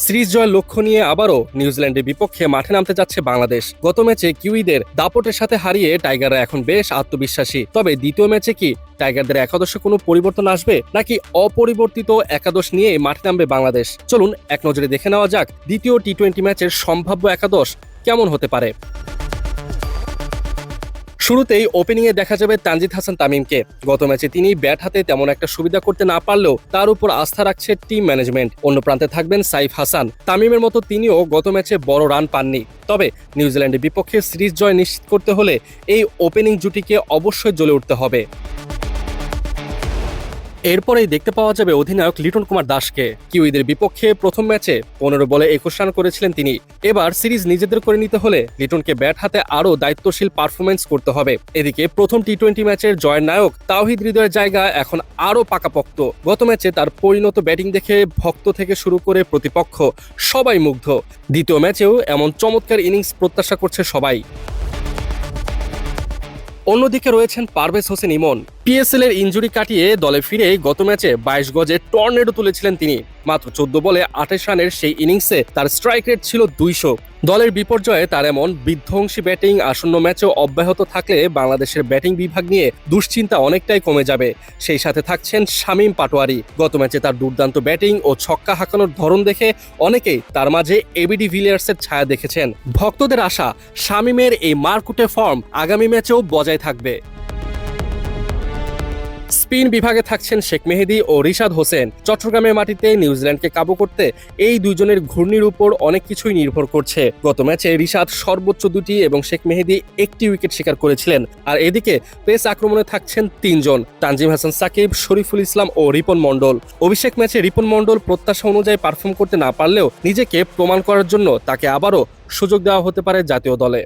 Series জয়ের লক্ষ্য নিয়ে আবারও নিউজিল্যান্ডের বিপক্ষে মাঠে নামতে যাচ্ছে বাংলাদেশ। গত ম্যাচে কিউইদের দাপটের সাথে হারিয়ে টাইগাররা এখন বেশ আত্মবিশ্বাসী। তবে দ্বিতীয় ম্যাচে কি টাইগারদের একাদশে কোনো পরিবর্তন আসবে, নাকি অপরিবর্তিত একাদশ নিয়ে মাঠে নামবে বাংলাদেশ? চলুন এক নজরে দেখে নেওয়া যাক দ্বিতীয় টি-20 ম্যাচের সম্ভাব্য একাদশ কেমন হতে পারে। শুরুতেই ওপেনিংয়ে দেখা যাবে তানজিদ হাসান তামিমকে। গত ম্যাচে তিনি ব্যাট হাতে তেমন একটা সুবিধা করতে না পারলেও তার উপর আস্থা রাখছে টিম ম্যানেজমেন্ট। অন্য প্রান্তে থাকবেন সাইফ হাসান। তামিমের মতো তিনিও গত ম্যাচে বড় রান পাননি। তবে নিউজিল্যান্ডের বিপক্ষে সিরিজ জয় নিশ্চিত করতে হলে এই ওপেনিং জুটিকে অবশ্যই জ্বলে উঠতে হবে। এরপরেই দেখতে পাওয়া যাবে অধিনায়ক লিটন কুমার দাসকে। কিউইদের বিপক্ষে প্রথম ম্যাচে 15 বলে 21 রান করেছিলেন তিনি। এবার সিরিজ নিজেদের করে নিতে হলে লিটনকে ব্যাট হাতে আরও দায়িত্বশীল পারফরমেন্স করতে হবে। এদিকে প্রথম টি-20 ম্যাচের জয়ের নায়ক তাওহিদ হৃদয়ের জায়গা এখন আরও পাকাপোক্ত। গত ম্যাচে তার পরিণত ব্যাটিং দেখে ভক্ত থেকে শুরু করে প্রতিপক্ষ সবাই মুগ্ধ। দ্বিতীয় ম্যাচেও এমন চমৎকার ইনিংস প্রত্যাশা করছে সবাই। অন্যদিকে রয়েছেন পারভেজ হোসেন ইমন। পিএসএল এর ইনজুরি কাটিয়ে দলে ফিরে গত ম্যাচে 22 গজে টর্নেডো তুলেছিলেন তিনি। মাত্র 14 বলে 28 রানের সেই ইনিংসে তার স্ট্রাইক রেট ছিল 200। দলের বিপর্যয়ে তার এমন বিধ্বংসী ব্যাটিং আসন্ন ম্যাচেও অব্যাহত থাকলে বাংলাদেশের ব্যাটিং বিভাগ নিয়ে দুশ্চিন্তা অনেকটাই কমে যাবে। সেই সাথে থাকছেন শামীম পাটোয়ারি। গত ম্যাচে তার দুর্দান্ত ব্যাটিং ও ছক্কা হাঁকানোর ধরন দেখে অনেকেই তার মাঝে এবিডি ভিলিয়ার্সের ছায়া দেখেছেন। ভক্তদের আশা শামীমের এই মারকুটে ফর্ম আগামী ম্যাচেও বজায় থাকবে। স্পিন বিভাগে থাকছেন শেখ মেহেদী ও রিশাদ হোসেন। চট্টগ্রামের মাটিতে নিউজিল্যান্ডকে কাবু করতে এই দুজনের ঘূর্ণির উপর অনেক কিছুই নির্ভর করছে। গত ম্যাচে রিশাদ সর্বোচ্চ 2টি এবং শেখ মেহেদী 1টি উইকেট শিকার করেছিলেন। আর এদিকে পেস আক্রমণে থাকছেন 3 জন: তানজিম হাসান সাকিব, শরীফুল ইসলাম ও রিপন মণ্ডল। অভিষেক ম্যাচে রিপন মণ্ডল প্রত্যাশা অনুযায়ী পারফর্ম করতে না পারলেও নিজেকে প্রমাণ করার জন্য তাকে আবারও সুযোগ দেওয়া হতে পারে জাতীয় দলে।